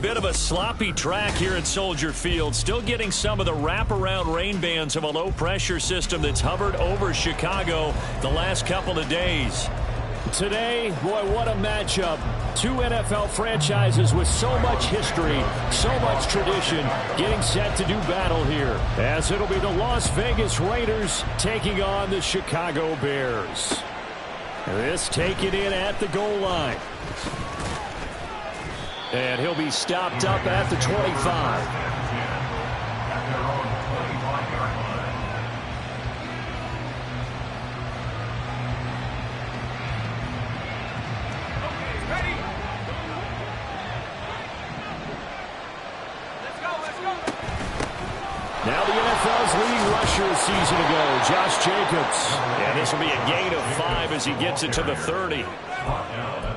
bit of a sloppy track here at Soldier Field. Still getting some of the wraparound rain bands of a low-pressure system that's hovered over Chicago the last couple of days. Today, boy, what a matchup. Two NFL franchises with so much history, so much tradition, getting set to do battle here, as it'll be the Las Vegas Raiders taking on the Chicago Bears. This taken in at the goal line. And he'll be stopped up at the 25. Now the NFL's leading rusher a season ago, Josh Jacobs. And this will be a gain of 5 as he gets it to the 30.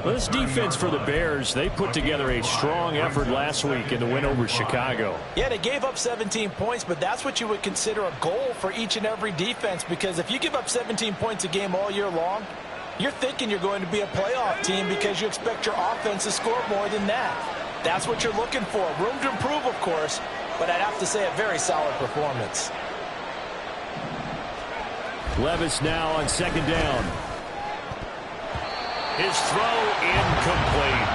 Well, this defense for the Bears, they put together a strong effort last week in the win over Chicago. Yeah, they gave up 17 points, but that's what you would consider a goal for each and every defense, because if you give up 17 points a game all year long, you're thinking you're going to be a playoff team because you expect your offense to score more than that. That's what you're looking for. Room to improve, of course, but I'd have to say a very solid performance. Levis now on second down. His throw incomplete.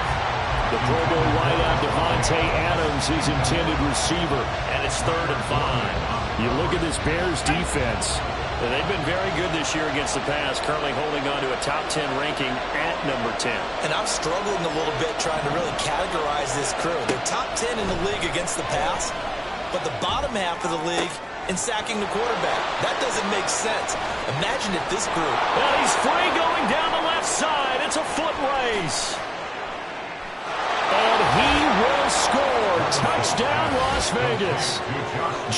The Pro Bowl wideout Devontae Adams, his intended receiver, and it's 3rd and 5. You look at this Bears defense. They've been very good this year against the pass, currently holding on to a top 10 ranking at number 10. And I'm struggling a little bit trying to really categorize this crew. They're top 10 in the league against the pass, but the bottom half of the league in sacking the quarterback. That doesn't make sense. Imagine if this group... Well, he's free going down the left side. It's a foot race. And he will score. Touchdown, Las Vegas.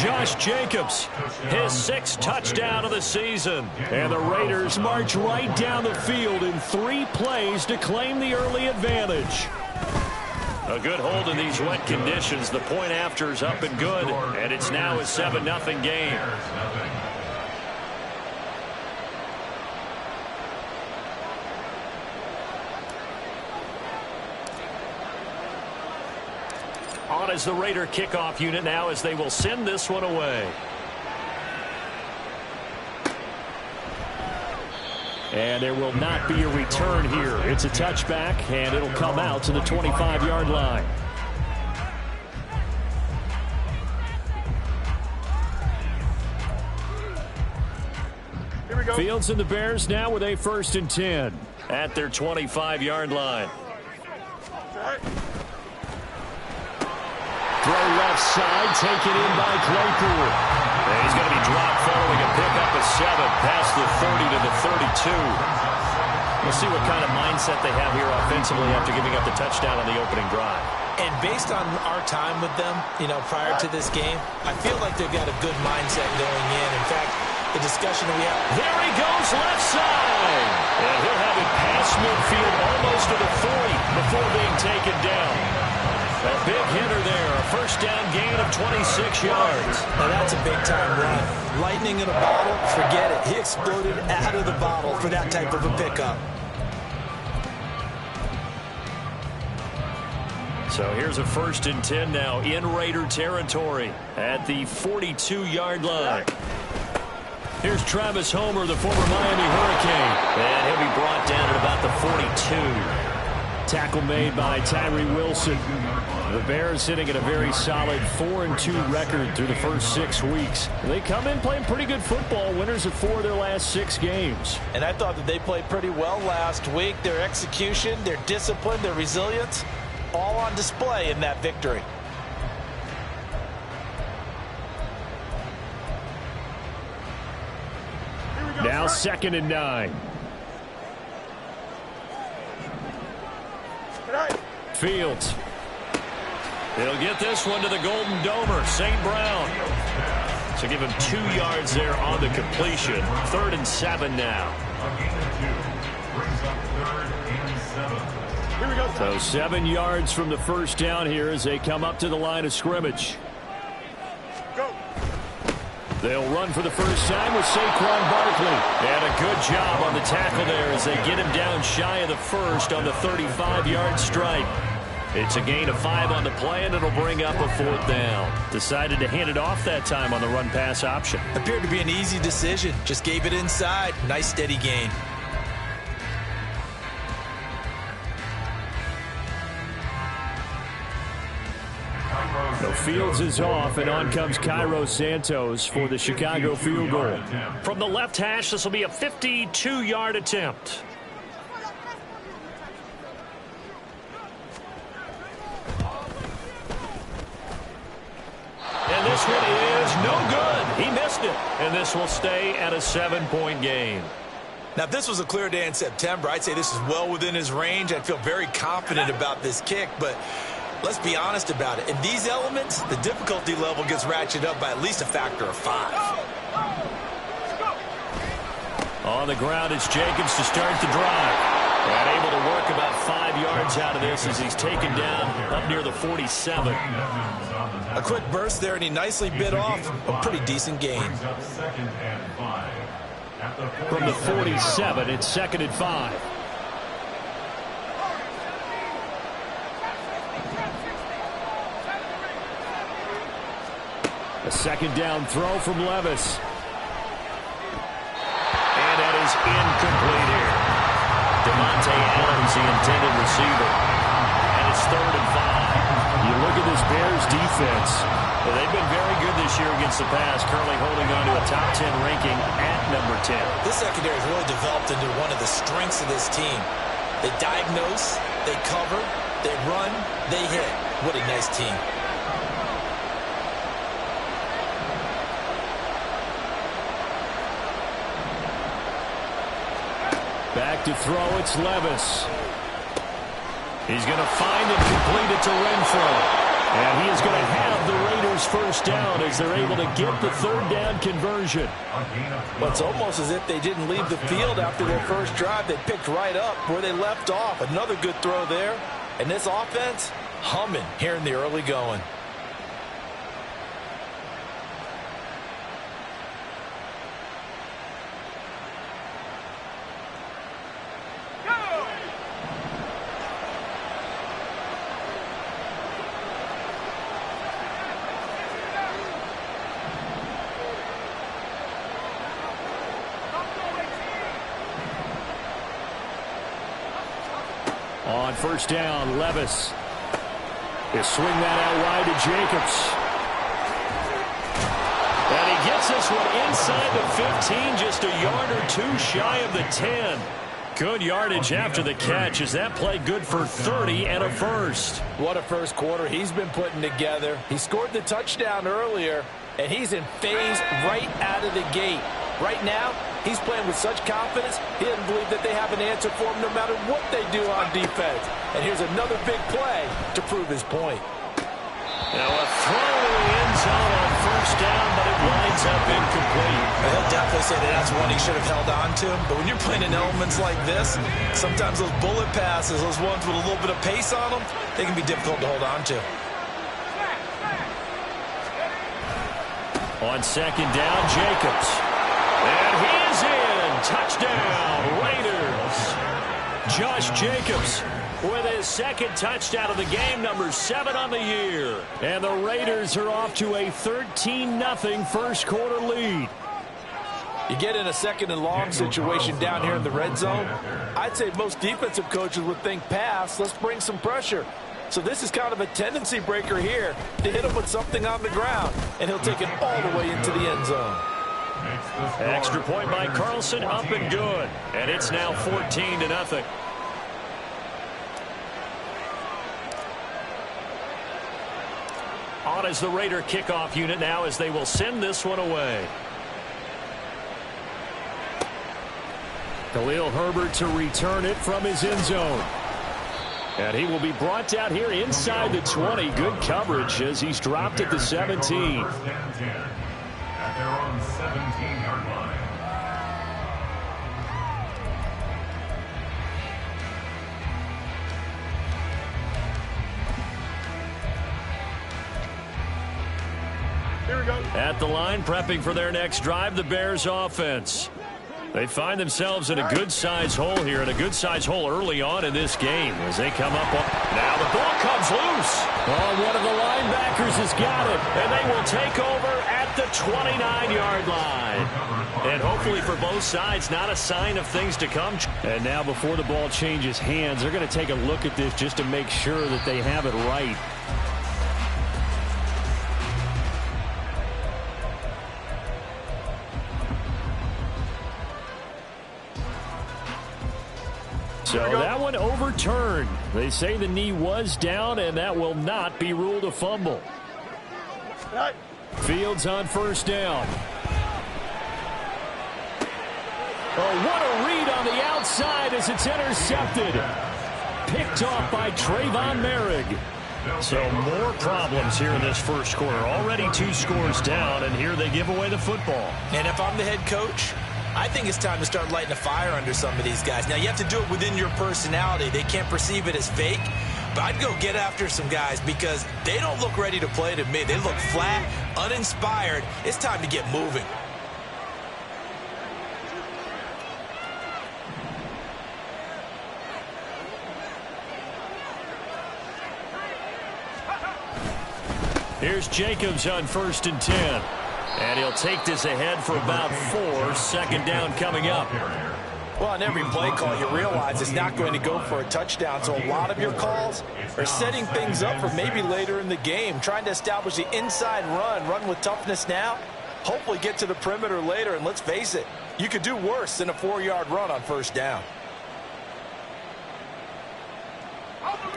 Josh Jacobs, his 6th touchdown of the season. And the Raiders march right down the field in 3 plays to claim the early advantage. A good hold in these wet conditions. The point after is up and good, and it's now a 7-0 game. On as the Raider kickoff unit now as they will send this one away. And there will not be a return here. It's a touchback, and it'll come out to the 25-yard line. Here we go. Fields and the Bears now with a 1st and 10 at their 25-yard line. Throw left side, taken in by Claypool. And he's going to be dropped following a pickup of 7 past the 30 to the 32. We'll see what kind of mindset they have here offensively after giving up the touchdown on the opening drive. And based on our time with them, prior to this game, I feel like they've got a good mindset going in. In fact, the discussion that we have... There he goes, left side. And he'll have it past midfield almost to the 40 before being taken down. A big hitter there, a 1st down gain of 26 yards. Now that's a big-time run. Lightning in a bottle, forget it. He exploded out of the bottle for that type of a pickup. So here's a 1st and 10 now in Raider territory at the 42-yard line. Here's Travis Homer, the former Miami Hurricane. And he'll be brought down at about the 42. Tackle made by Tyree Wilson. The Bears sitting at a very solid 4-2 record through the first 6 weeks. They come in playing pretty good football, winners of 4 of their last 6 games. And I thought that they played pretty well last week. Their execution, their discipline, their resilience, all on display in that victory. Now 2nd and 9. Fields. He'll get this one to the Golden Domer, St. Brown. So give him 2 yards there on the completion. 3rd and 7 now. Here we go. So 7 yards from the 1st down here as they come up to the line of scrimmage. They'll run for the first time with Saquon Barkley. And a good job on the tackle there as they get him down shy of the 1st on the 35-yard stripe. It's a gain of 5 on the play, and it'll bring up a 4th down. Decided to hand it off that time on the run-pass option. Appeared to be an easy decision. Just gave it inside. Nice steady gain. So Fields is off, and on comes Cairo Santos for the Chicago field goal. From the left hash, this will be a 52-yard attempt. And this one is no good. He missed it. And this will stay at a 7-point game. Now, if this was a clear day in September, I'd say this is well within his range. I'd feel very confident about this kick, but let's be honest about it. In these elements, the difficulty level gets ratcheted up by at least a factor of 5. On the ground, it's Jacobs to start the drive. And able to work about 5 yards out of this as he's taken down up near the 47. A quick burst there, and he nicely bit off a pretty decent gain. From the 47, it's 2nd and 5. A 2nd down throw from Levis. And that is incomplete here. Devontae Adams, the intended receiver. And it's 3rd and 5. You look at this Bears defense. Well, they've been very good this year against the pass, currently holding on to a top 10 ranking at number 10. This secondary has really developed into one of the strengths of this team. They diagnose, they cover, they run, they hit. What a nice team. Back to throw, it's Levis. He's going to find and complete it to Renfrow. And he is going to have the Raiders first down as they're able to get the 3rd down conversion. Well, it's almost as if they didn't leave the field after their first drive. They picked right up where they left off. Another good throw there. And this offense, humming here in the early going. On 1st down, Levis. They swing that out wide to Jacobs. And he gets this one inside the 15, just a yard or 2 shy of the 10. Good yardage after the catch as that play good for 30 and a first. What a first quarter he's been putting together. He scored the touchdown earlier, and he's in phase right out of the gate. Right now, he's playing with such confidence, he doesn't believe that they have an answer for him no matter what they do on defense. And here's another big play to prove his point. Now a throw to the end zone on 1st down, but it winds up incomplete. He'll definitely say that that's one he should have held on to. But when you're playing in elements like this, sometimes those bullet passes, those ones with a little bit of pace on them, they can be difficult to hold on to. On 2nd down, Jacobs. And he is in. Touchdown, Raiders. Josh Jacobs with his 2nd touchdown of the game, number 7 on the year. And the Raiders are off to a 13-0 first quarter lead. You get in a 2nd and long situation down here in the red zone, I'd say most defensive coaches would think pass, let's bring some pressure. So this is kind of a tendency breaker here to hit him with something on the ground, and he'll take it all the way into the end zone. Extra point by Carlson, up and good. And it's now 14-0. On as the Raider kickoff unit now as they will send this one away. Khalil Herbert to return it from his end zone. And he will be brought down here inside the 20. Good coverage as he's dropped at the 17. At their own 17-yard line. Here we go. At the line, prepping for their next drive, the Bears offense. They find themselves in a good-sized hole here, and a good-sized hole early on in this game as they come up. Now the ball comes loose. Oh, one of the linebackers has got it, and they will take over at the 29-yard line. And hopefully for both sides, not a sign of things to come. And now before the ball changes hands, they're going to take a look at this just to make sure that they have it right. So that one overturned. They say the knee was down, and that will not be ruled a fumble. Fields on first down. Oh, what a read on the outside as it's intercepted. Picked off by Trayvon Merrick. So more problems here in this first quarter. Already 2 scores down, and here they give away the football. And if I'm the head coach, I think it's time to start lighting a fire under some of these guys. Now, you have to do it within your personality. They can't perceive it as fake. But I'd go get after some guys because they don't look ready to play to me. They look flat, uninspired. It's time to get moving. Here's Jacobs on 1st and 10. And he'll take this ahead for about 4. Second down coming up. Well, on every play call, you realize it's not going to go for a touchdown. So a lot of your calls are setting things up for maybe later in the game, trying to establish the inside run with toughness now, hopefully get to the perimeter later. And let's face it, you could do worse than a 4-yard run on first down.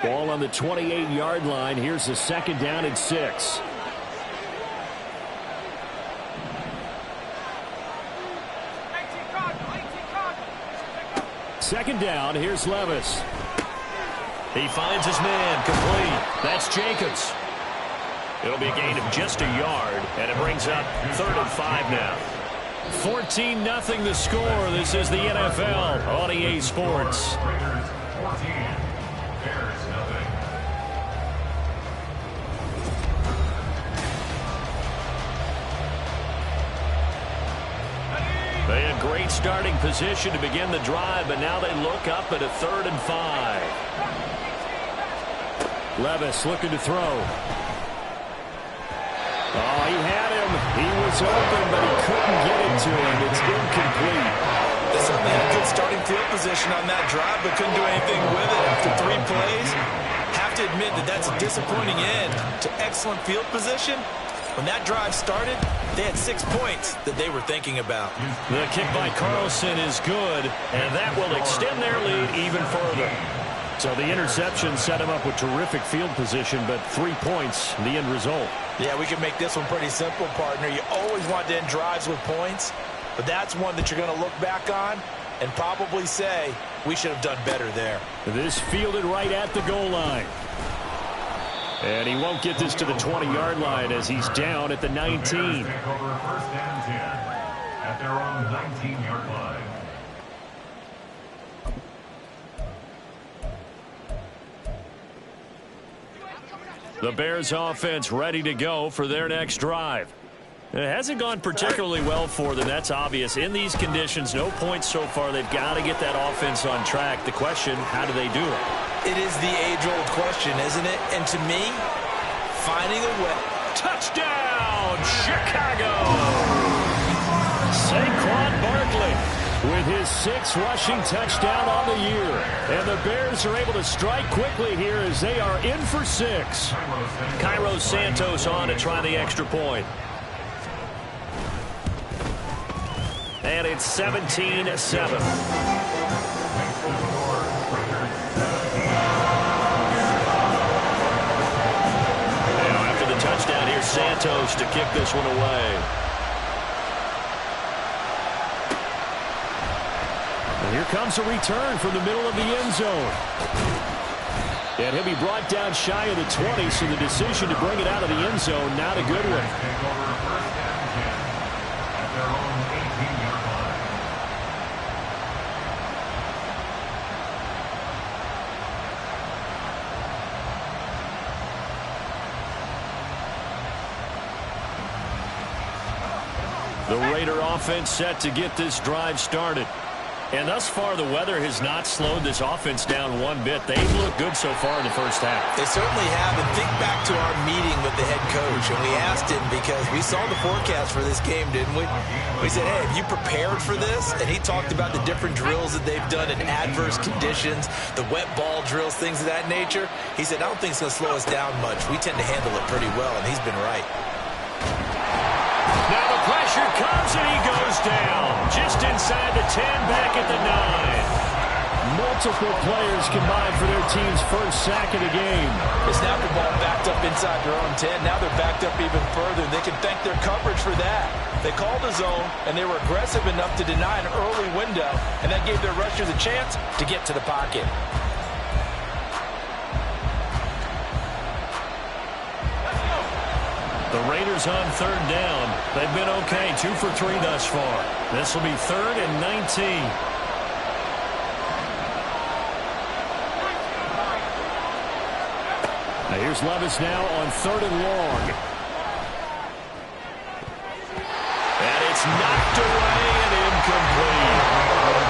Ball on the 28-yard line. Here's the second down and 6. Second down, here's Levis. He finds his man, complete. That's Jacobs. It'll be a gain of just a yard, and it brings up 3rd and 5 now. 14-0 the score. This is the NFL on EA Sports. They had great starting position to begin the drive, but now they look up at a 3rd and 5. Levis looking to throw. Oh, he had him. He was open, but he couldn't get it to him. It's incomplete. They certainly had a good starting field position on that drive, but couldn't do anything with it after 3 plays. Have to admit that that's a disappointing end to excellent field position. When that drive started, they had 6 points that they were thinking about. The kick by Carlson is good, and that will extend their lead even further. So the interception set him up with terrific field position, but 3 points, the end result. Yeah, we can make this one pretty simple, partner. You always want to end drives with points, but that's one that you're going to look back on and probably say, we should have done better there. This fielded right at the goal line. And he won't get this to the 20-yard line as he's down at the 19. Take over 1st and 10 at their own 19-yard line. The Bears offense ready to go for their next drive. It hasn't gone particularly well for them. That's obvious. In these conditions, no points so far. They've got to get that offense on track. The question, how do they do it? It is the age-old question, isn't it? And to me, finding a way. Touchdown, Chicago! Saquon Barkley with his 6th rushing touchdown on the year. And the Bears are able to strike quickly here as they are in for 6. Cairo Santos on to try the extra point. And it's 17-7. Touchdown here, Santos to kick this one away. And here comes a return from the middle of the end zone. And he'll be brought down shy of the 20, so the decision to bring it out of the end zone, not a good one. The Raider offense set to get this drive started. And thus far, the weather has not slowed this offense down one bit. They've looked good so far in the first half. They certainly have. And think back to our meeting with the head coach. And we asked him because we saw the forecast for this game, didn't we? We said, hey, have you prepared for this? And he talked about the different drills that they've done in adverse conditions, the wet ball drills, things of that nature. He said, I don't think it's going to slow us down much. We tend to handle it pretty well, and he's been right. Now the pressure comes and he goes down. Just inside the 10, back at the 9. Multiple players combined for their team's first sack of the game. They snapped the ball backed up inside their own 10. Now they're backed up even further. They can thank their coverage for that. They called a zone, and they were aggressive enough to deny an early window, and that gave their rushers a chance to get to the pocket. The Raiders on third down. They've been okay, 2 for 3 thus far. This will be 3rd and 19. Now here's Levis now on 3rd and long. And it's knocked away and incomplete.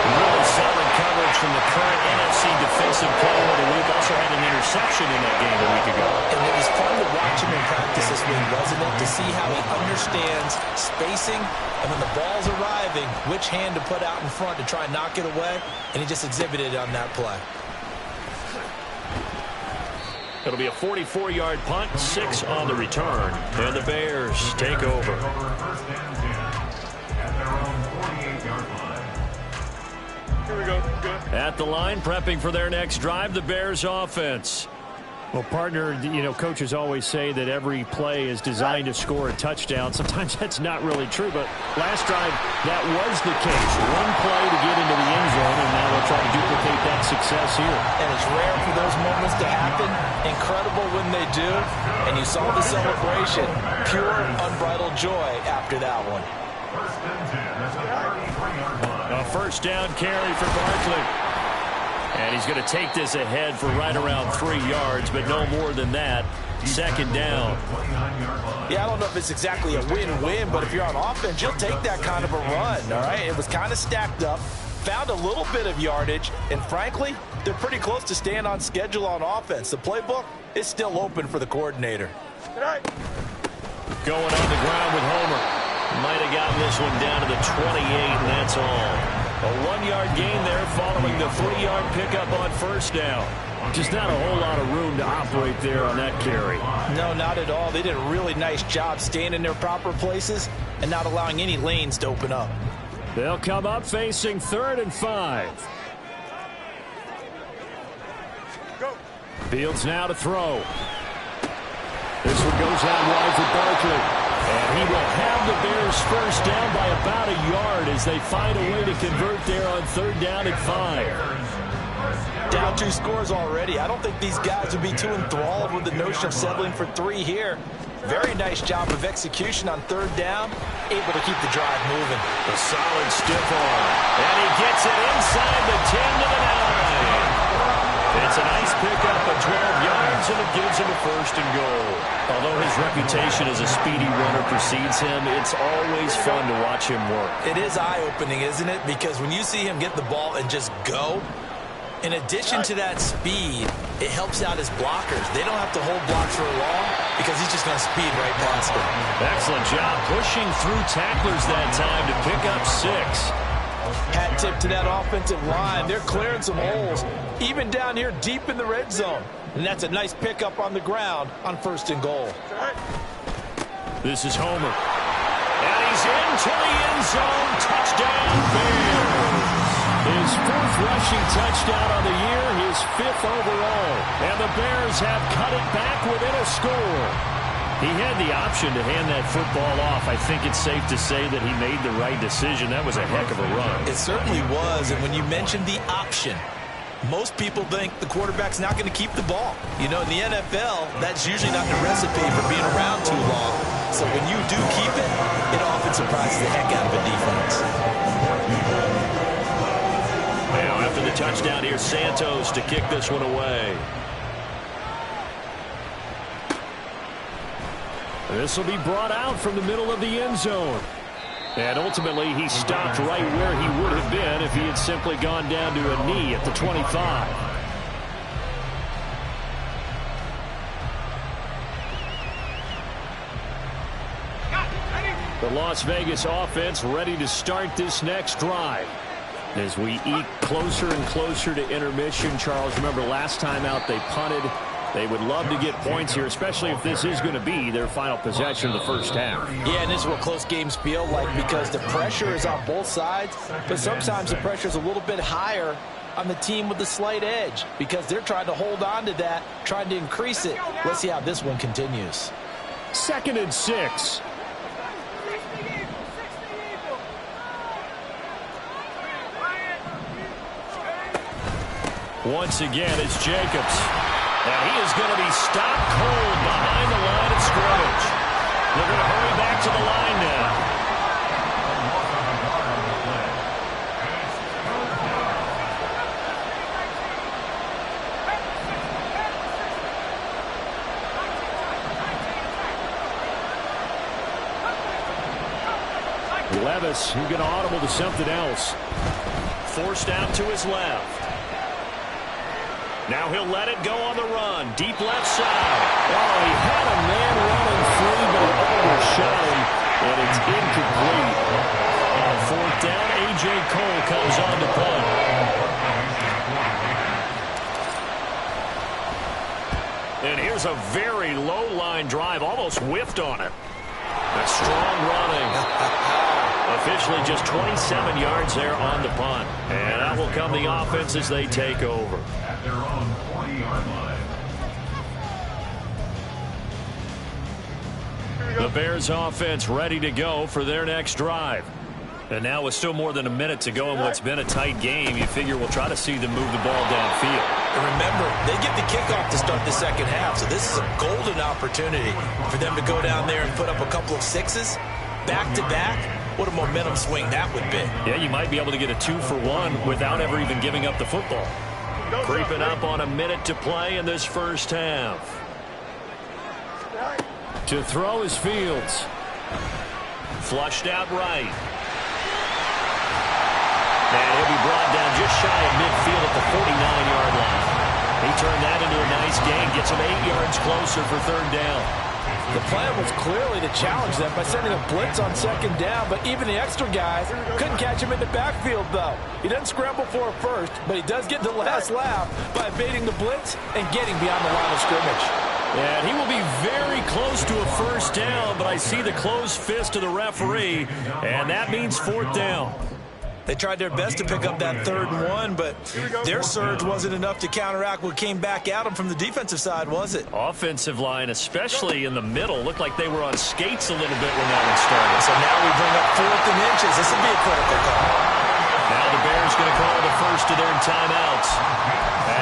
Really solid coverage from the current NFC defensive player of the week. Also had an interception in that game a week ago. And it was fun to watch him in practice this week, wasn't it? To see how he understands spacing and when the ball's arriving, which hand to put out in front to try and knock it away. And he just exhibited on that play. It'll be a 44-yard punt, 6 on the return. And the Bears take over. First and 10 at their own 48-yard line. Here we go. Good. At the line, prepping for their next drive, the Bears offense. Well, partner, you know, coaches always say that every play is designed to score a touchdown. Sometimes that's not really true, but last drive, that was the case. One play to get into the end zone, and now they'll try to duplicate that success here. And it's rare for those moments to happen. Incredible when they do. And you saw the celebration. Pure, unbridled joy after that one. First and 10 at the 33-yard line. A first down carry for Barkley. And he's going to take this ahead for right around 3 yards, but no more than that. Second down. Yeah, I don't know if it's exactly a win-win, but if you're on offense, you'll take that kind of a run, all right? It was kind of stacked up, found a little bit of yardage, and frankly, they're pretty close to staying on schedule on offense. The playbook is still open for the coordinator. Going on the ground with Homer. Might have gotten this one down to the 28, and that's all. A 1-yard gain there following the 3-yard pickup on first down. Just not a whole lot of room to operate there on that carry. No, not at all. They did a really nice job staying in their proper places and not allowing any lanes to open up. They'll come up facing 3rd and 5. Go. Fields now to throw. This one goes out wide for Barkley. And he will have the Bears first down by about a yard as they find a way to convert there on 3rd down and 5. Down 2 scores already. I don't think these guys would be too enthralled with the notion of settling for 3 here. Very nice job of execution on 3rd down. Able to keep the drive moving. A solid stiff arm. And he gets it inside the 10 to the 9. It's a nice pickup of 12 yards, and it gives him a 1st and goal. Although his reputation as a speedy runner precedes him, it's always fun to watch him work. It is eye-opening, isn't it? Because when you see him get the ball and just go, in addition to that speed, it helps out his blockers. They don't have to hold blocks for long because he's just going to speed right past them. Excellent job pushing through tacklers that time to pick up 6. Hat tip to that offensive line. They're clearing some holes, even down here deep in the red zone. And that's a nice pickup on the ground on 1st and goal. This is Homer. And he's into the end zone. Touchdown, Bears. His 4th rushing touchdown on the year, his 5th overall. And the Bears have cut it back within a score. He had the option to hand that football off. I think it's safe to say that he made the right decision. That was a heck of a run. It certainly was. And when you mentioned the option, most people think the quarterback's not going to keep the ball. You know, in the NFL, that's usually not the recipe for being around too long. So when you do keep it, it often surprises the heck out of a defense. Now, after the touchdown, here's Santos to kick this one away. This will be brought out from the middle of the end zone. And ultimately, he stopped right where he would have been if he had simply gone down to a knee at the 25. The Las Vegas offense ready to start this next drive. As we eke closer and closer to intermission, Charles, remember last time out they punted. They would love to get points here, especially if this is going to be their final possession of the first half. Yeah, and this is what close games feel like because the pressure is on both sides, but sometimes the pressure is a little bit higher on the team with the slight edge because they're trying to hold on to that, trying to increase it. Let's see how this one continues. 2nd and 6. Once again, it's Jacobs. And he is going to be stopped cold behind the line of scrimmage. They're going to hurry back to the line now. Levis, who's going to audible to something else. Forced out to his left. Now he'll let it go on the run. Deep left side. Oh, he had a man running free, but he overshot him, and it's incomplete. On 4th down, A.J. Cole comes on to punt. And here's a very low-line drive, almost whiffed on it. A strong running. Officially just 27 yards there on the punt. And that will come the offense as they take over. At their own 40-yard line. The Bears offense ready to go for their next drive. And now with still more than a minute to go in what's been a tight game, you figure we'll try to see them move the ball downfield. And remember, they get the kickoff to start the second half, so this is a golden opportunity for them to go down there and put up a couple of sixes back-to-back. What a momentum swing that would be. Yeah, you might be able to get a 2-for-1 without ever even giving up the football. Creeping up on a minute to play in this first half. To throw is Fields. Flushed out right. And he'll be brought down just shy of midfield at the 49-yard line. He turned that into a nice gain. Gets him 8 yards closer for 3rd down. The plan was clearly to challenge them by sending a blitz on 2nd down, but even the extra guys couldn't catch him in the backfield, though. He doesn't scramble for a first, but he does get the last laugh by evading the blitz and getting beyond the line of scrimmage. And he will be very close to a 1st down, but I see the closed fist of the referee, and that means 4th down. They tried their best to pick up that 3rd and 1, but their surge wasn't enough to counteract what came back at them from the defensive side, was it? Offensive line, especially in the middle, looked like they were on skates a little bit when that one started. So now we bring up 4th and inches. This will be a critical call. Now the Bears going to call the first of their timeouts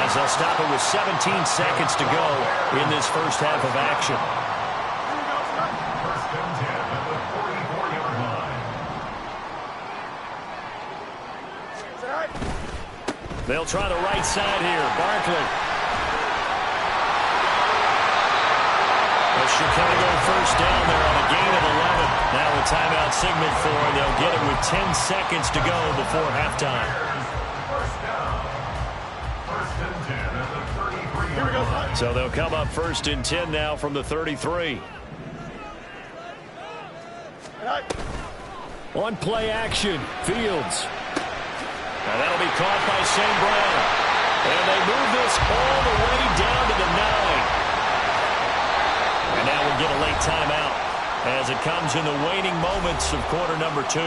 as they'll stop it with 17 seconds to go in this first half of action. 1st and 10 at the 44-yard line. They'll try the right side here. Barkley. A Chicago 1st down there on a gain of 11. Now a timeout signal for, and they'll get it with 10 seconds to go before halftime. 1st down. 1st and 10 at the 33-yard line. So they'll come up 1st and 10 now from the 33. On play action, Fields. Now that'll be caught by St. Brown. And they move this all the way down to the 9. And now we'll get a late timeout as it comes in the waning moments of quarter number 2.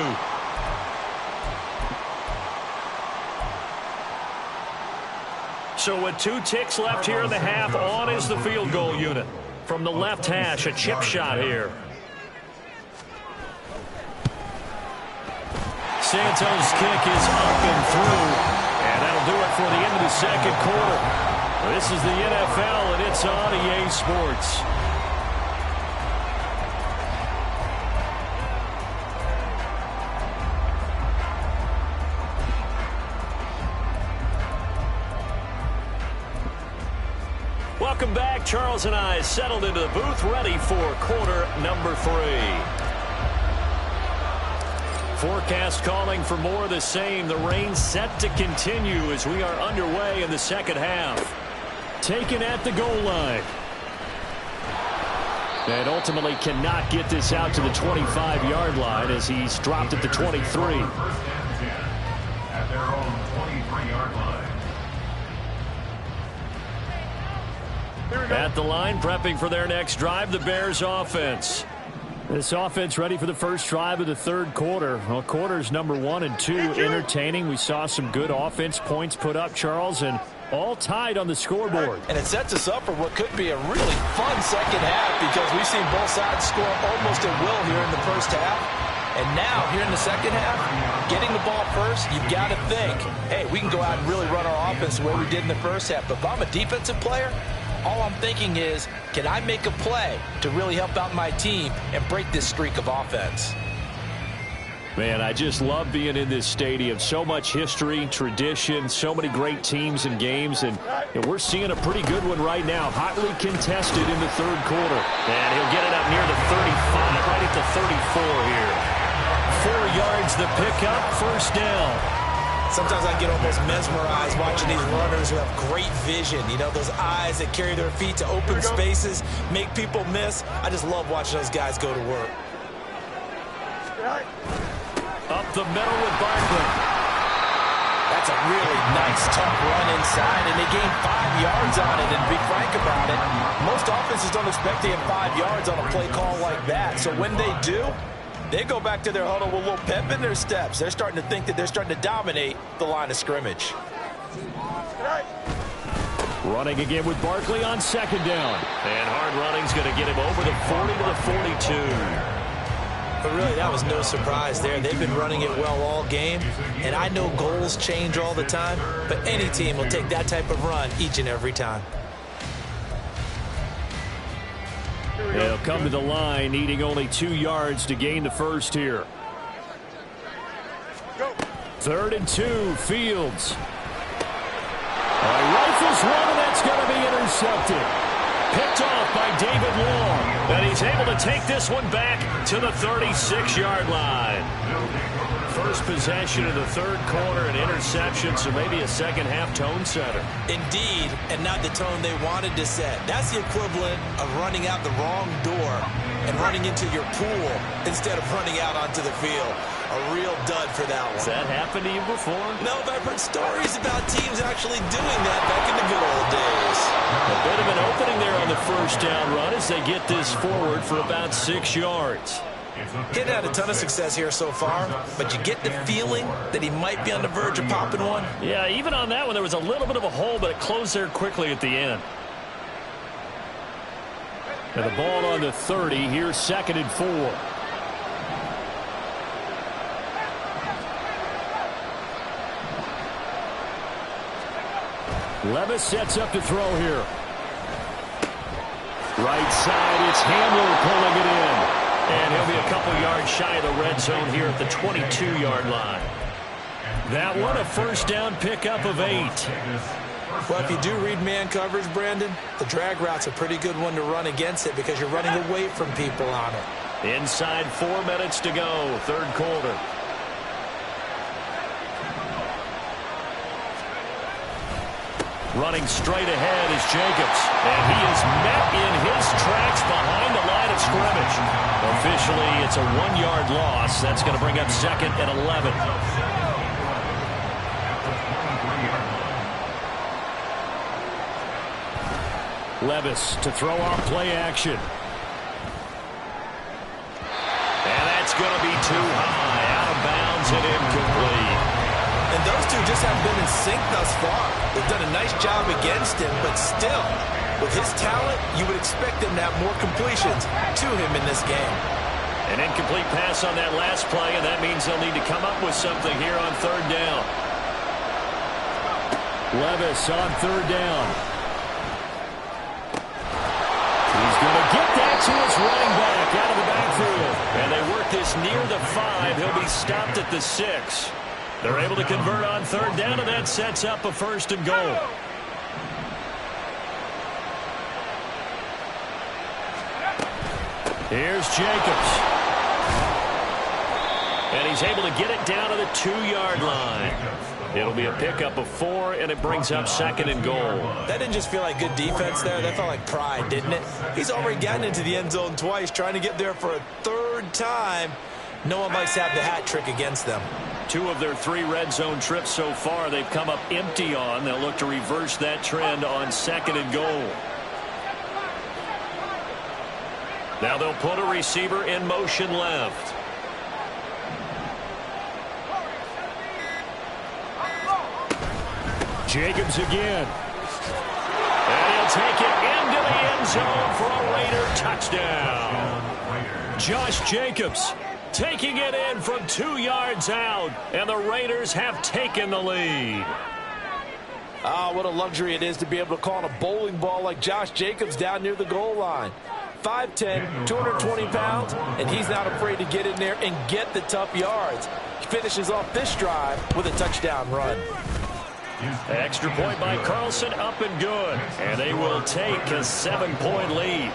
So with 2 ticks left here in the half, on is the field goal unit. From the left hash, a chip shot here. Santos' kick is up and through, and that'll do it for the end of the second quarter. This is the NFL, and it's on EA Sports. Welcome back. Charles and I settled into the booth, ready for quarter number 3. forecast calling for more of the same. The rain set to continue as we are underway in the second half. Taken at the goal line. And ultimately cannot get this out to the 25-yard line as he's dropped at the 23. First and 10 at their own 23-yard line. At the line, prepping for their next drive, the Bears offense. This offense ready for the first drive of the third quarter. Well, quarters number 1 and 2 entertaining. We saw some good offense points put up, Charles, and all tied on the scoreboard. And it sets us up for what could be a really fun second half because we've seen both sides score almost at will here in the first half. And now, here in the second half, getting the ball first, you've got to think, hey, we can go out and really run our offense the way we did in the first half. But if I'm a defensive player, all I'm thinking is, can I make a play to really help out my team and break this streak of offense? Man, I just love being in this stadium. So much history, tradition, so many great teams and games, and we're seeing a pretty good one right now. Hotly contested in the third quarter. And he'll get it up near the 35, right at the 34 here. 4 yards the pickup, first down. Sometimes I get almost mesmerized watching these runners who have great vision. You know, those eyes that carry their feet to open spaces, make people miss. I just love watching those guys go to work. Up the middle with Barkley. That's a really nice, tough run inside, and they gained 5 yards on it. And to be frank about it, most offenses don't expect to get 5 yards on a play call like that. So when they do, they go back to their huddle with a little pep in their steps. They're starting to think that they're starting to dominate the line of scrimmage. Running again with Barkley on second down. And hard running's going to get him over the 40 to the 42. But really, that was no surprise there. They've been running it well all game, and I know goals change all the time, but any team will take that type of run each and every time. They'll come to the line, needing only 2 yards to gain the first here. 3rd and 2, Fields. Rifles one, and that's going to be intercepted. Picked off by David Long. And he's able to take this one back to the 36-yard line. First possession of the third quarter, an interception, so maybe a second-half tone setter. Indeed, and not the tone they wanted to set. That's the equivalent of running out the wrong door and running into your pool instead of running out onto the field. A real dud for that one. Has that happened to you before? No, but I've heard stories about teams actually doing that back in the good old days. A bit of an opening there on the first down run as they get this forward for about 6 yards. Didn't have a ton of success here so far, but you get the feeling that he might be on the verge of popping one. Yeah, even on that one, there was a little bit of a hole, but it closed there quickly at the end. And the ball on the 30, here's 2nd and 4. Levis sets up to throw here. Right side, it's Hamler pulling it in. And he'll be a couple yards shy of the red zone here at the 22-yard line. That one, a first down pickup of 8. Well, if you do read man coverage, Brandon, the drag route's a pretty good one to run against it because you're running away from people on it. Inside 4 minutes to go, third quarter. Running straight ahead is Jacobs. And he is met in his tracks behind the line of scrimmage. Officially, it's a 1-yard loss. That's going to bring up 2nd and 11. Levis to throw off play action. And that's going to be too high. Out of bounds and incomplete. And those two just haven't been in sync thus far. They've done a nice job against him, but still, with his talent, you would expect them to have more completions to him in this game. An incomplete pass on that last play, and that means they'll need to come up with something here on third down. Levis on third down. He's going to get that to his running back out of the backfield. And they work this near the 5. He'll be stopped at the 6. They're able to convert on third down, and that sets up a 1st and goal. Here's Jacobs. And he's able to get it down to the 2-yard line. It'll be a pickup of 4, and it brings up 2nd and goal. That didn't just feel like good defense there. That felt like pride, didn't it? He's already gotten into the end zone twice, trying to get there for a 3rd time. No one likes to have the hat trick against them. 2 of their 3 red zone trips so far they've come up empty on. They'll look to reverse that trend on 2nd and goal. Now they'll put a receiver in motion left. Jacobs again. And he'll take it into the end zone for a Raider touchdown. Josh Jacobs taking it in from 2 yards out, and the Raiders have taken the lead. Ah, what a luxury it is to be able to call on a bowling ball like Josh Jacobs down near the goal line. 5'10", 220 pounds, and he's not afraid to get in there and get the tough yards. He finishes off this drive with a touchdown run. Extra point by Carlson, up and good. And they will take a 7-point lead.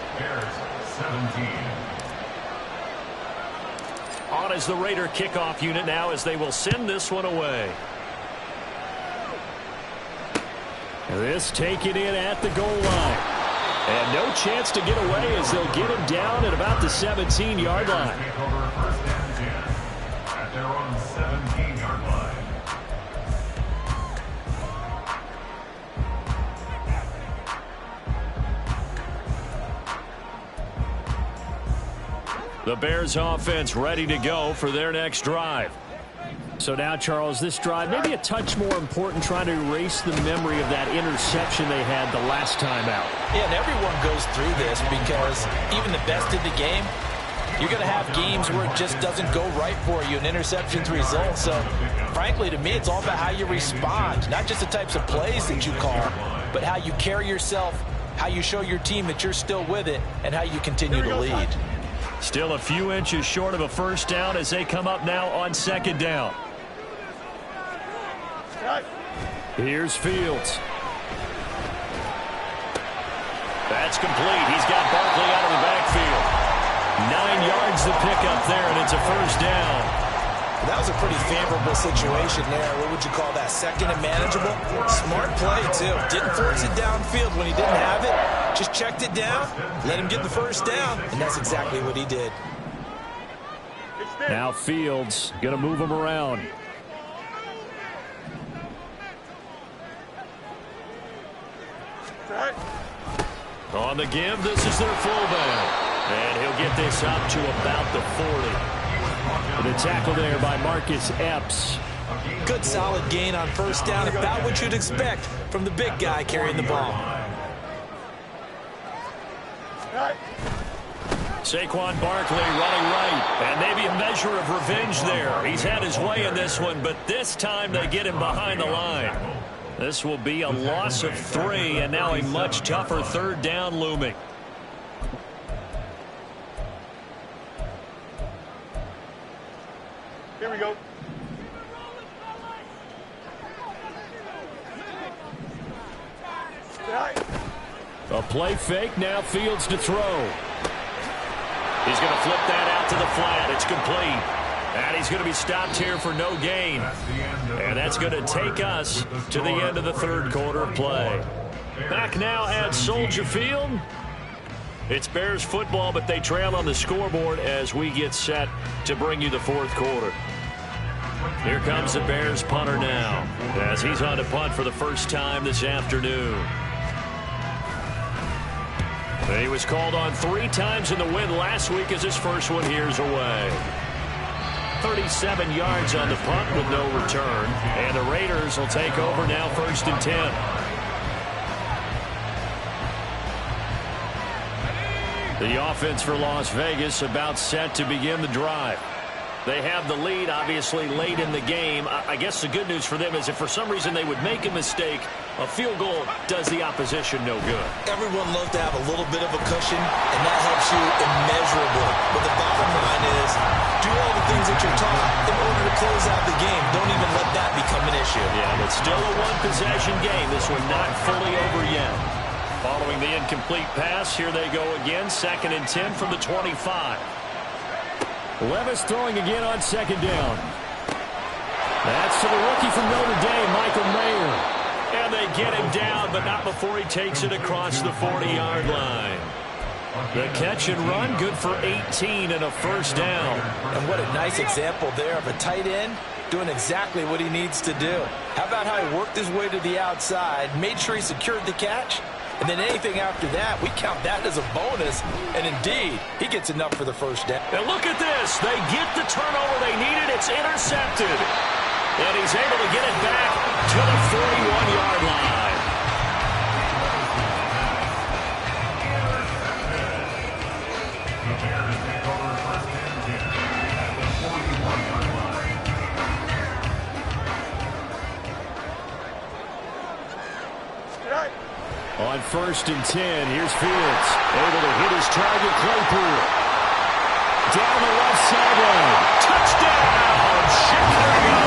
On is the Raider kickoff unit now as they will send this one away. This taken in at the goal line. And no chance to get away as they'll get him down at about the 17-yard line. At their own 17-yard line. The Bears offense ready to go for their next drive. So now, Charles, this drive maybe a touch more important, trying to erase the memory of that interception they had the last time out. Yeah, and everyone goes through this because even the best in the game, you're going to have games where it just doesn't go right for you, and interceptions result. So, frankly, to me, it's all about how you respond, not just the types of plays that you call, but how you carry yourself, how you show your team that you're still with it, and how you continue to lead. Still a few inches short of a first down as they come up now on 2nd down. Here's Fields. That's complete. He's got Barkley out of the backfield. 9 yards to pick up there, and it's a first down. That was a pretty favorable situation there. What would you call that? 2nd and manageable? Smart play, too. Didn't force it downfield when he didn't have it. Just checked it down, let him get the first down, and that's exactly what he did. Now Fields going to move him around. On the give, this is their fullback. And he'll get this up to about the 40. The tackle there by Marcus Epps. Good solid gain on first down, about what you'd expect from the big guy carrying the ball. Saquon Barkley running right, and maybe a measure of revenge there. He's had his way in this one, but this time they get him behind the line. This will be a loss of 3, and now a much tougher 3rd down looming. Here we go. A play fake, now Fields to throw. He's going to flip that out to the flat. It's complete. And he's going to be stopped here for no gain. And that's going to take us to the end of the 3rd quarter of play. Back now at Soldier Field. It's Bears football, but they trail on the scoreboard as we get set to bring you the 4th quarter. Here comes the Bears punter now as he's on to punt for the first time this afternoon. He was called on 3 times in the win last week as his first one here's away. 37 yards on the punt with no return. And the Raiders will take over now 1st and 10. The offense for Las Vegas about set to begin the drive. They have the lead, obviously, late in the game. I guess the good news for them is if for some reason they would make a mistake, a field goal does the opposition no good. Everyone loves to have a little bit of a cushion, and that helps you immeasurably. But the bottom line is, do all the things that you're taught in order to close out the game. Don't even let that become an issue. Yeah, but still a one-possession game. This one not fully over yet. Following the incomplete pass, here they go again. 2nd and 10 from the 25. Levis throwing again on second down. That's to the rookie from Notre Dame, Michael Mayer. And they get him down, but not before he takes it across the 40-yard line. The catch and run, good for 18 and a first down. And what a nice example there of a tight end doing exactly what he needs to do. How about how he worked his way to the outside, made sure he secured the catch, and then anything after that, we count that as a bonus. And indeed, he gets enough for the first down. And look at this. They get the turnover they needed. It's intercepted. And he's able to get it back to the 41-yard line. The Bears take over first and 10 at the 41-yard line. On first and 10, here's Fields. Able to hit his target, Claypool. Down the left sideline. Touchdown, Chicago!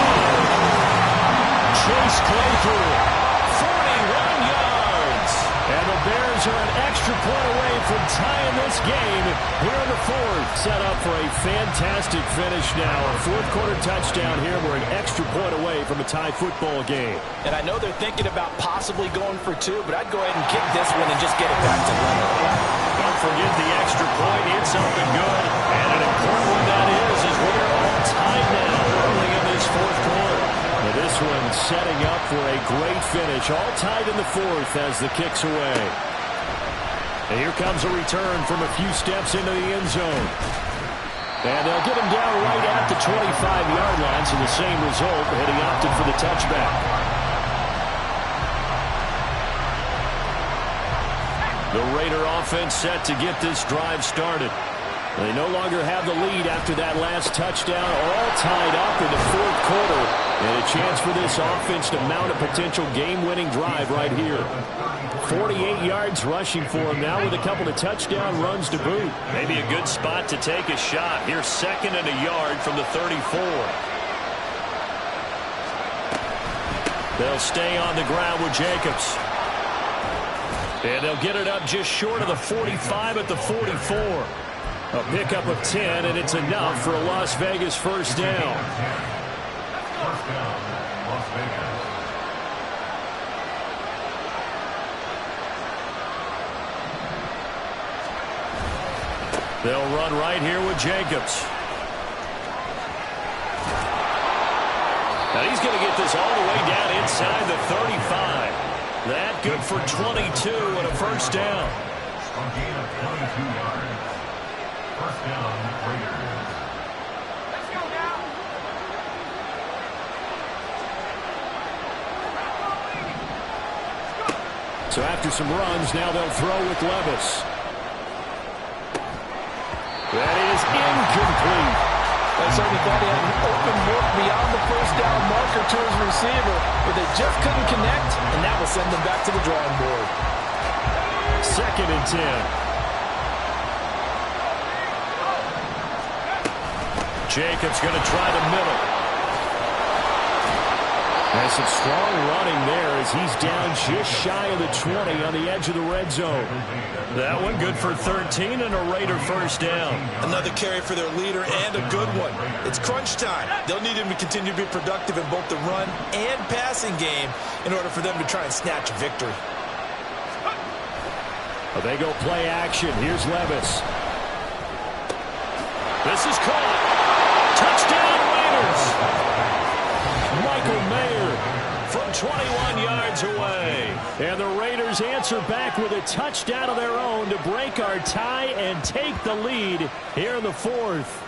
Chase Claypool, 41 yards. And the Bears are an extra point away from tying this game here in the fourth. Set up for a fantastic finish now. A fourth-quarter touchdown here. We're an extra point away from a tie football game. And I know they're thinking about possibly going for two, but I'd go ahead and kick this one and just get it back to Leonard. Don't forget the extra point. It's something good. And an important one that is we're all tied now early in this fourth quarter. And this one setting up for a great finish. All tied in the fourth as the kick's away. And here comes a return from a few steps into the end zone. And they'll get him down right at the 25-yard line, so the same result, but he opted for the touchback. The Raider offense set to get this drive started. They no longer have the lead after that last touchdown, all tied up in the fourth quarter. And a chance for this offense to mount a potential game-winning drive right here. 48 yards rushing for him now with a couple of touchdown runs to boot. Maybe a good spot to take a shot. Here's second and a yard from the 34. They'll stay on the ground with Jacobs. And they'll get it up just short of the 45 at the 44. A pickup of 10, and it's enough for a Las Vegas first down. First down, Las Vegas. They'll run right here with Jacobs. Now he's going to get this all the way down inside the 35. That good for 22 and a first down. A gain of 22 yards. First down, Raiders. Let's go now. So after some runs, now they'll throw with Levis. That is incomplete. I certainly thought he had an open look beyond the first down marker to his receiver, but they just couldn't connect, and that will send them back to the drawing board. Second and 10. Jacobs going to try the middle. Has some strong running there as he's down just shy of the 20 on the edge of the red zone. That one good for 13 and a Raider first down. Another carry for their leader and a good one. It's crunch time. They'll need him to continue to be productive in both the run and passing game in order for them to try and snatch a victory. Well, they go play action. Here's Levis. This is caught. Touchdown Raiders. Michael Mayer from 21 yards away. And the Raiders answer back with a touchdown of their own to break our tie and take the lead here in the fourth.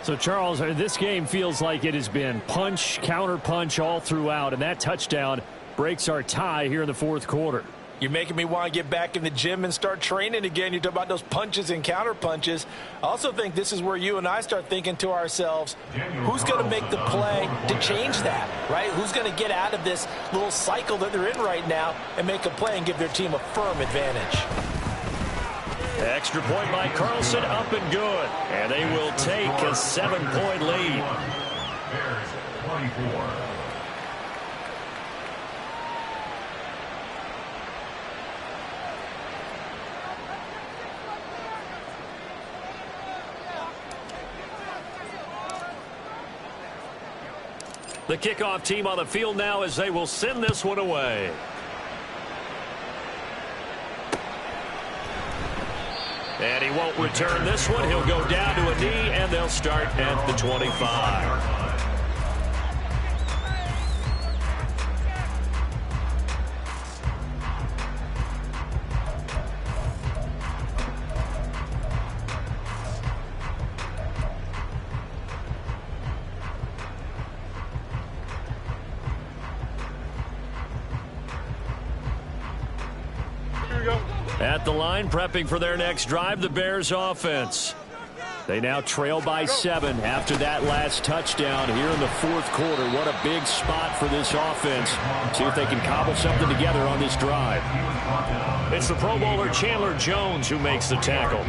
So, Charles, this game feels like it has been punch, counter punch all throughout, and that touchdown breaks our tie here in the fourth quarter. You're making me want to get back in the gym and start training again. You talk about those punches and counter punches. I also think this is where you and I start thinking to ourselves, who's going to make the play to change that, right? Who's going to get out of this little cycle that they're in right now and make a play and give their team a firm advantage? Extra point by Carlson, up and good. And they will take a 7-point lead. Bears 24. The kickoff team on the field now as they will send this one away. And he won't return this one. He'll go down to a knee, and they'll start at the 25. At the line, prepping for their next drive, the Bears offense. They now trail by 7 after that last touchdown here in the fourth quarter. What a big spot for this offense. See if they can cobble something together on this drive. It's the Pro Bowler Chandler Jones who makes the tackle.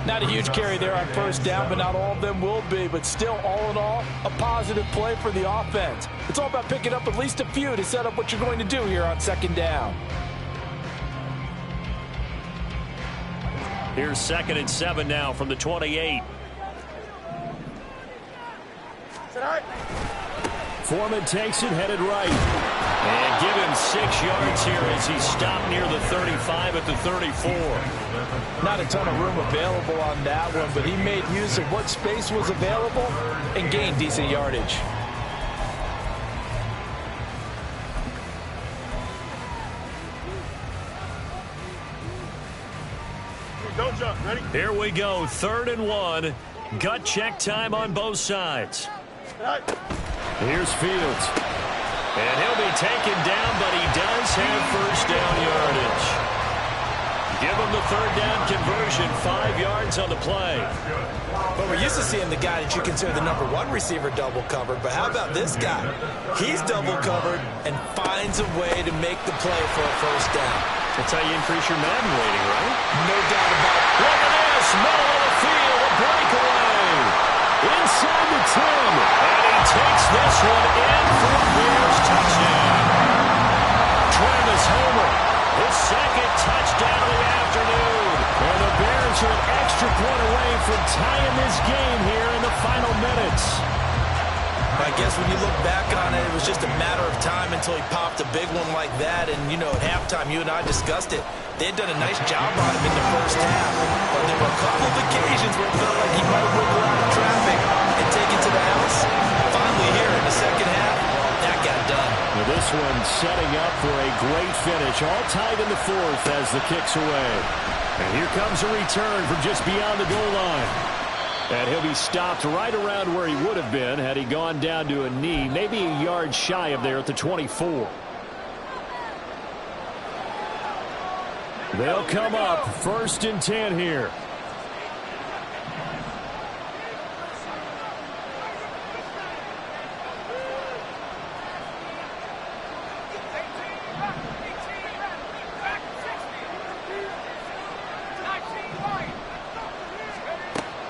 Not a huge carry there on first down, but not all of them will be. But still, all in all, a positive play for the offense. It's all about picking up at least a few to set up what you're going to do here on second down. Here's 2nd and 7 now from the 28. Foreman takes it, headed right. And give him 6 yards here as he stopped near the 35 at the 34. Not a ton of room available on that one, but he made use of what space was available and gained decent yardage. Don't jump. Ready? Here we go. 3rd and 1. Gut check time on both sides. Here's Fields. And he'll be taken down, but he does have first down yardage. Give him the 3rd down conversion. 5 yards on the play. But we're used to seeing the guy that you consider the number 1 receiver double covered. But how about this guy? He's double covered and finds a way to make the play for a first down. That's how you increase your Madden rating, right? No doubt about it. Look at this. Middle of the field. A breakaway. Inside the 10. And he takes this one in for a Bears touchdown. Travis Homer, his 2nd touchdown of the afternoon. And the Bears are an extra point away from tying this game here in the final minutes. I guess when you look back on it, it was just a matter of time until he popped a big one like that. And, you know, at halftime, you and I discussed it. They had done a nice job on him in the first half. But there were a couple of occasions where it felt like he might wiggle out of traffic and take it to the house. Finally here in the second half, that got done. Well, this one setting up for a great finish. All tied in the 4th as the kick's away. And here comes a return from just beyond the goal line. And he'll be stopped right around where he would have been had he gone down to a knee, maybe a yard shy of there at the 24. They'll come up 1st and 10 here.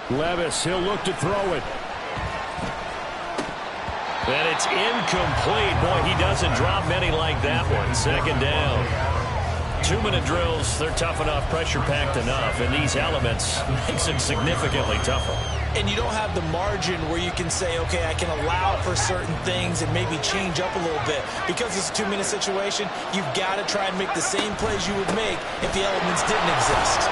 Levis, he'll look to throw it. And it's incomplete. Boy, he doesn't drop many like that one. 2nd down. 2-minute drills, they're tough enough, pressure-packed enough. And these elements makes it significantly tougher. And you don't have the margin where you can say, okay, I can allow for certain things and maybe change up a little bit. Because it's a 2-minute situation, you've got to try and make the same plays you would make if the elements didn't exist.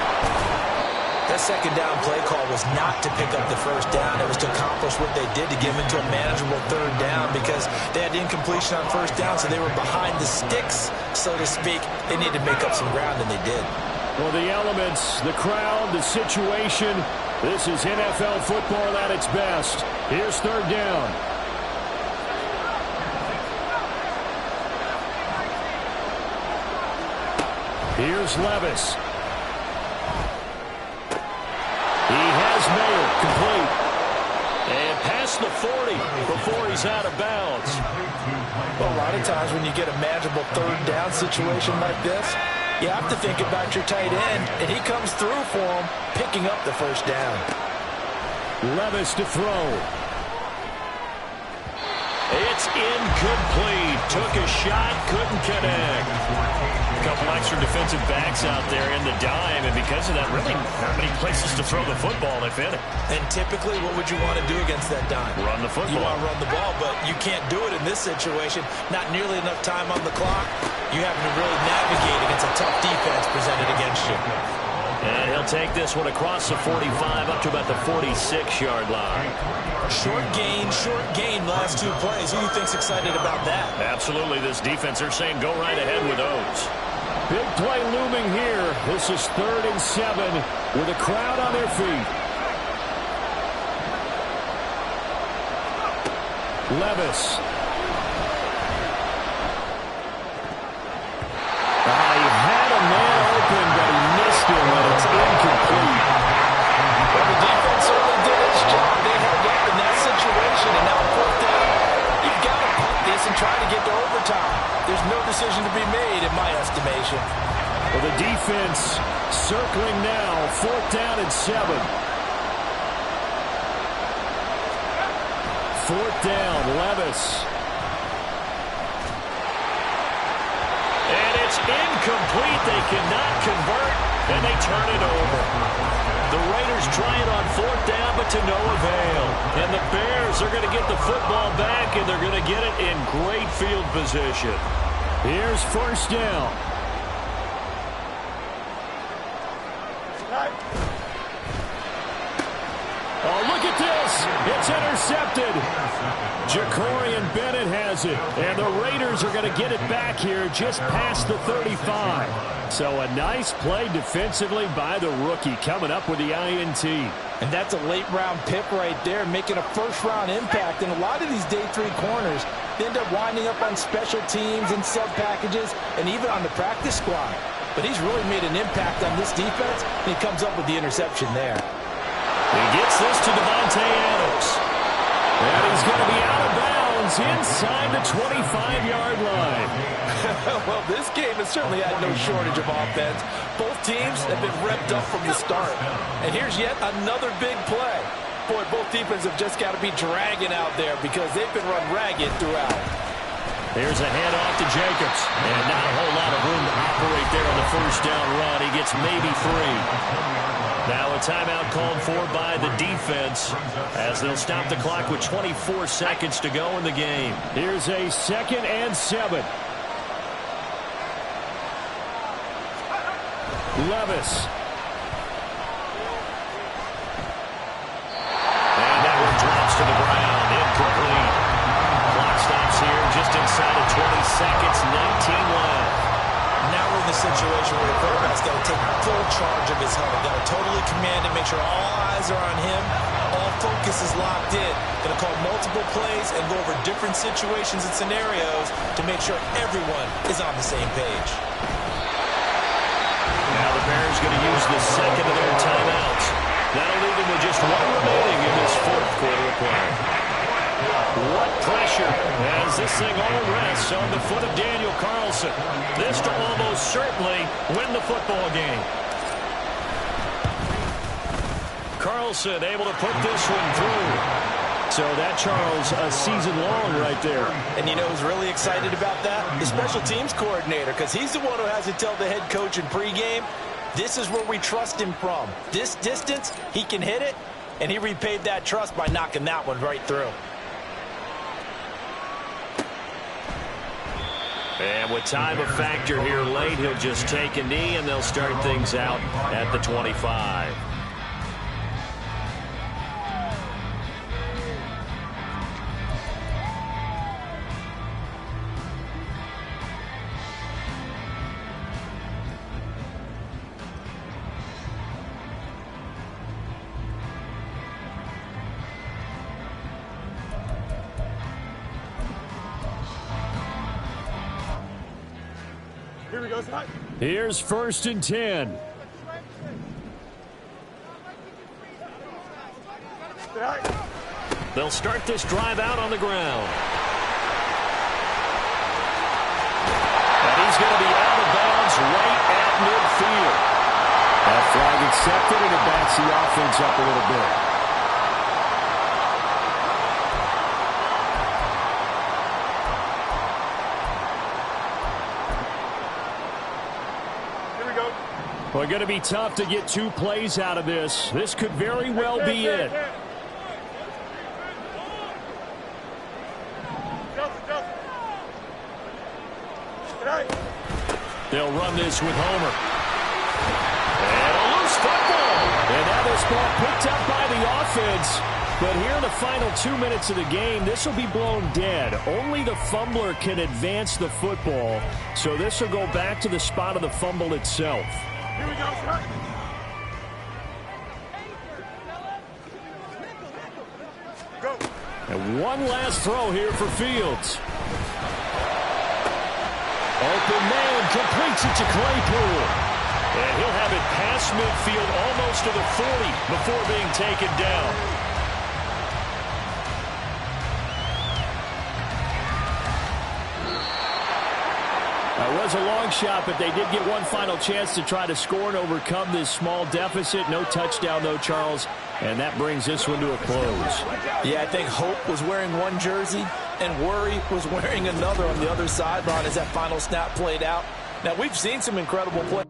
That 2nd down play call was not to pick up the first down. It was to accomplish what they did to get them into a manageable 3rd down because they had incompletion on first down, so they were behind the sticks, so to speak. They needed to make up some ground, and they did. Well, the elements, the crowd, the situation, this is NFL football at its best. Here's 3rd down. Here's Levis. He has Mayer complete. And past the 40 before he's out of bounds. Well, a lot of times when you get a manageable 3rd down situation like this, you have to think about your tight end, and he comes through for him, picking up the first down. Levis to throw. It's incomplete. Took a shot, couldn't connect. A couple extra defensive backs out there in the dime, and because of that, really not many places to throw the football if any. And typically, what would you want to do against that dime? Run the football. You want to run the ball, but you can't do it in this situation. Not nearly enough time on the clock. You having to really navigate against a tough defense presented against you. And he'll take this one across the 45 up to about the 46-yard line. Short gain last two plays. Who do you think's excited about that? Absolutely. This defense, they're saying go right ahead with those. Big play looming here. This is 3rd and 7 with a crowd on their feet. Levis. He had a man open, but he missed him, and it's incomplete. Well, the defense certainly did its job. They held up in that situation, and now 4th down. You've got to punt this and try to get to overtime. There's no decision to be made, in my estimation. Well, the defense circling now, 4th down and 7. 4th down, Levis. And it's incomplete. They cannot convert, and they turn it over. The Raiders try it on 4th down, but to no avail. And the Bears are going to get the football back, and they're going to get it in great field position. Here's 1st down. Oh, look at this. It's intercepted. Jacorian Bennett has it. And the Raiders are going to get it back here just past the 35. So a nice play defensively by the rookie coming up with the INT. And that's a late-round pick right there, making a first-round impact. And a lot of these day 3 corners, they end up winding up on special teams and sub-packages and even on the practice squad. But he's really made an impact on this defense, and he comes up with the interception there. He gets this to Davante Adams. And he's going to be out of bounds inside the 25-yard line. Well, this game has certainly had no shortage of offense. Both teams have been revved up from the start. And here's yet another big play. Boy, both defenses have just got to be dragging out there because they've been run ragged throughout. Here's a handoff to Jacobs. And not a whole lot of room to operate there on the 1st down run. He gets maybe 3. Now a timeout called for by the defense as they'll stop the clock with 24 seconds to go in the game. Here's a 2nd and 7. Levis. And that one drops to the ground. Incomplete. Clock stops here just inside of 20 seconds. 19 left. Now we're in the situation where the quarterback's got to take full charge of his huddle. Got to totally command it, make sure all eyes are on him. All focus is locked in. Going to call multiple plays and go over different situations and scenarios to make sure everyone is on the same page. Now the Bears going to use the second of their timeouts. That'll leave them with just one remaining in this 4th quarter of play. What pressure as this thing all rests on the foot of Daniel Carlson. This to almost certainly win the football game. Carlson able to put this one through. So that, Charles, a season long right there. And you know who's really excited about that? The special teams coordinator, because he's the one who has to tell the head coach in pregame, this is where we trust him from. This distance, he can hit it, and he repaid that trust by knocking that one right through. And with time a factor here late, he'll just take a knee, and they'll start things out at the 25. Here's 1st and 10. They'll start this drive out on the ground. And he's going to be out of bounds right at midfield. That flag accepted, and it backs the offense up a little bit. Well, going to be tough to get 2 plays out of this. This could very well be it. They'll run this with Homer. And a loose football. And now this ball picked up by the offense. But here in the final 2 minutes of the game, this will be blown dead. Only the fumbler can advance the football. So this will go back to the spot of the fumble itself. Here we go, sir. Go. And one last throw here for Fields. Open man completes it to Claypool. And he'll have it past midfield almost to the 40 before being taken down. It was a long shot, but they did get one final chance to try to score and overcome this small deficit. No touchdown, though, Charles. And that brings this one to a close. Yeah, I think Hope was wearing one jersey and Worry was wearing another on the other sideline as that final snap played out. Now, we've seen some incredible play.